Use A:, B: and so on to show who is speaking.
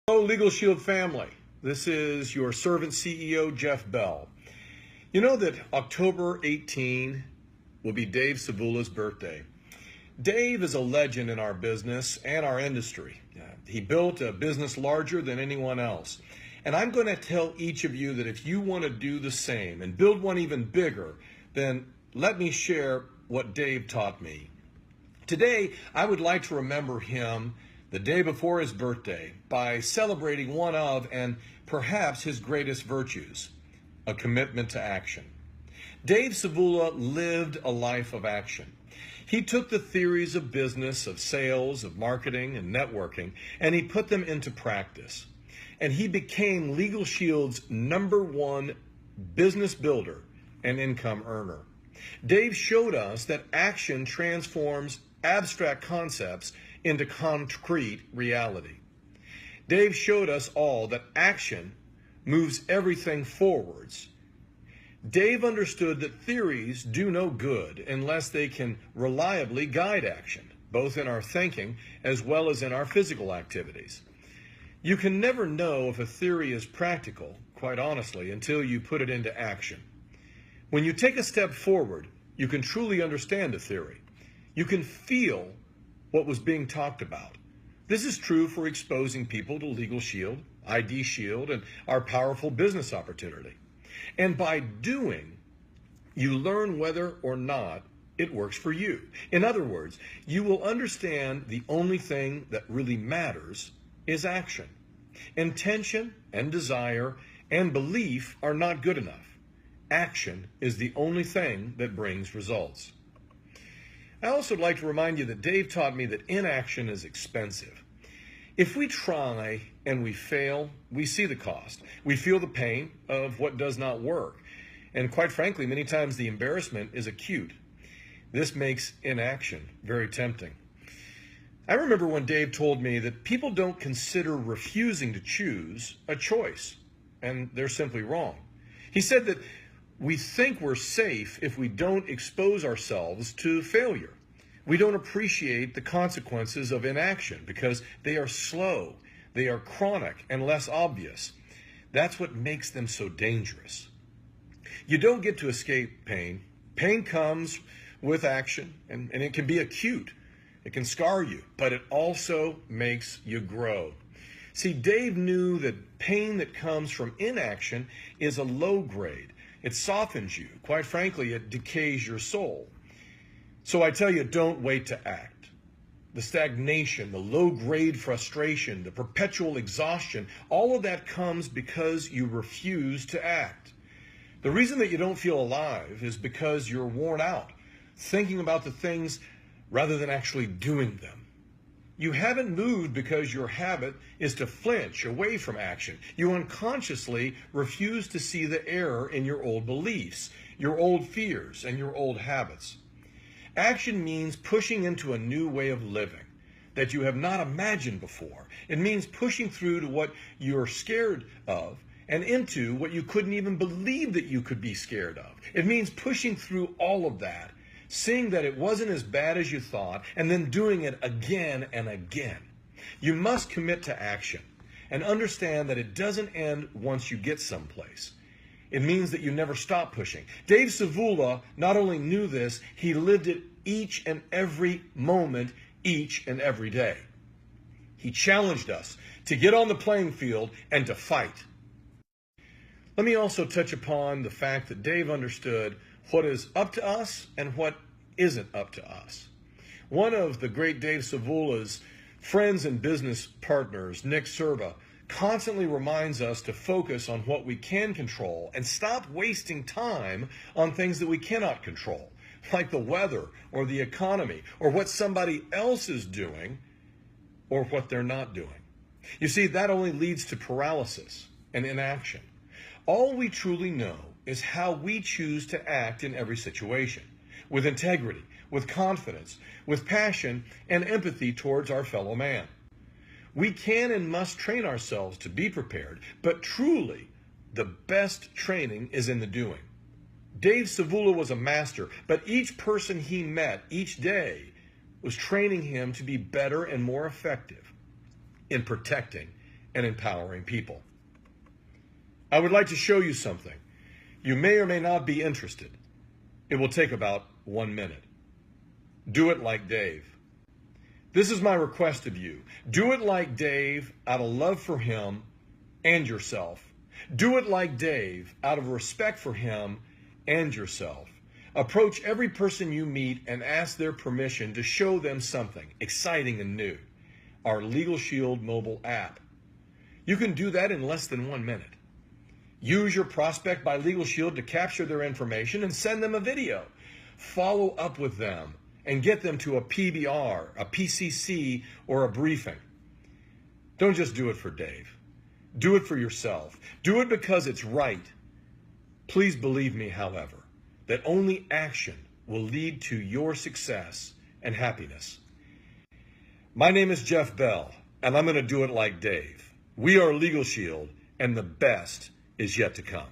A: Hello, Legal Shield family. This is your servant CEO, Jeff Bell. You know that October 18 will be Dave Savula's birthday. Dave is a legend in our business and our industry. He built a business larger than anyone else. And I'm going to tell each of you that if you want to do the same and build one even bigger, then let me share what Dave taught me. Today, I would like to remember him the day before his birthday by celebrating one of and perhaps his greatest virtues, a commitment to action. Dave Savula lived a life of action. He took the theories of business, of sales, of marketing, and networking, and he put them into practice. And he became Legal Shield's #1 business builder and income earner. Dave showed us that action transforms abstract concepts into concrete reality. Dave showed us all that action moves everything forwards. Dave understood that theories do no good unless they can reliably guide action, both in our thinking as well as in our physical activities. You can never know if a theory is practical, quite honestly, until you put it into action. When you take a step forward, you can truly understand a theory. You can feel what was being talked about. This is true for exposing people to Legal Shield, ID Shield, and our powerful business opportunity. And by doing, you learn whether or not it works for you. In other words, you will understand the only thing that really matters is action. Intention and desire and belief are not good enough. Action is the only thing that brings results. I also would like to remind you that Dave taught me that inaction is expensive. If we try and we fail, we see the cost. We feel the pain of what does not work. And quite frankly, many times the embarrassment is acute. This makes inaction very tempting. I remember when Dave told me that people don't consider refusing to choose a choice, and they're simply wrong. He said that we think we're safe if we don't expose ourselves to failure. We don't appreciate the consequences of inaction because they are slow, they are chronic, and less obvious. That's what makes them so dangerous. You don't get to escape pain. Pain comes with action, and it can be acute. It can scar you, but it also makes you grow. See, Dave knew that pain that comes from inaction is a low grade. It softens you. Quite frankly, it decays your soul. So I tell you, don't wait to act. The stagnation, the low-grade frustration, the perpetual exhaustion, all of that comes because you refuse to act. The reason that you don't feel alive is because you're worn out, thinking about the things rather than actually doing them. You haven't moved because your habit is to flinch away from action. You unconsciously refuse to see the error in your old beliefs, your old fears, and your old habits. Action means pushing into a new way of living that you have not imagined before. It means pushing through to what you're scared of and into what you couldn't even believe that you could be scared of. It means pushing through all of that, seeing that it wasn't as bad as you thought, and then doing it again and again. You must commit to action and understand that it doesn't end once you get someplace. It means that you never stop pushing. Dave Savula not only knew this, he lived it each and every moment, each and every day. He challenged us to get on the playing field and to fight. Let me also touch upon the fact that Dave understood what is up to us and what isn't up to us. One of the great Dave Savula's friends and business partners, Nick Serba, constantly reminds us to focus on what we can control and stop wasting time on things that we cannot control, like the weather or the economy or what somebody else is doing or what they're not doing. You see, that only leads to paralysis and inaction. All we truly know is how we choose to act in every situation, with integrity, with confidence, with passion, and empathy towards our fellow man. We can and must train ourselves to be prepared, but truly, the best training is in the doing. Dave Savula was a master, but each person he met each day was training him to be better and more effective in protecting and empowering people. I would like to show you something. You may or may not be interested. It will take about 1 minute. Do it like Dave. This is my request of you. Do it like Dave out of love for him and yourself. Do it like Dave out of respect for him and yourself. Approach every person you meet and ask their permission to show them something exciting and new. Our Legal Shield mobile app. You can do that in less than 1 minute. Use your prospect by Legal Shield to capture their information and send them a video. Follow up with them and get them to a PBR, a PCC, or a briefing. Don't just do it for Dave. Do it for yourself. Do it because it's right. Please believe me, however, that only action will lead to your success and happiness. My name is Jeff Bell, and I'm going to do it like Dave. We are Legal Shield, and the best is yet to come.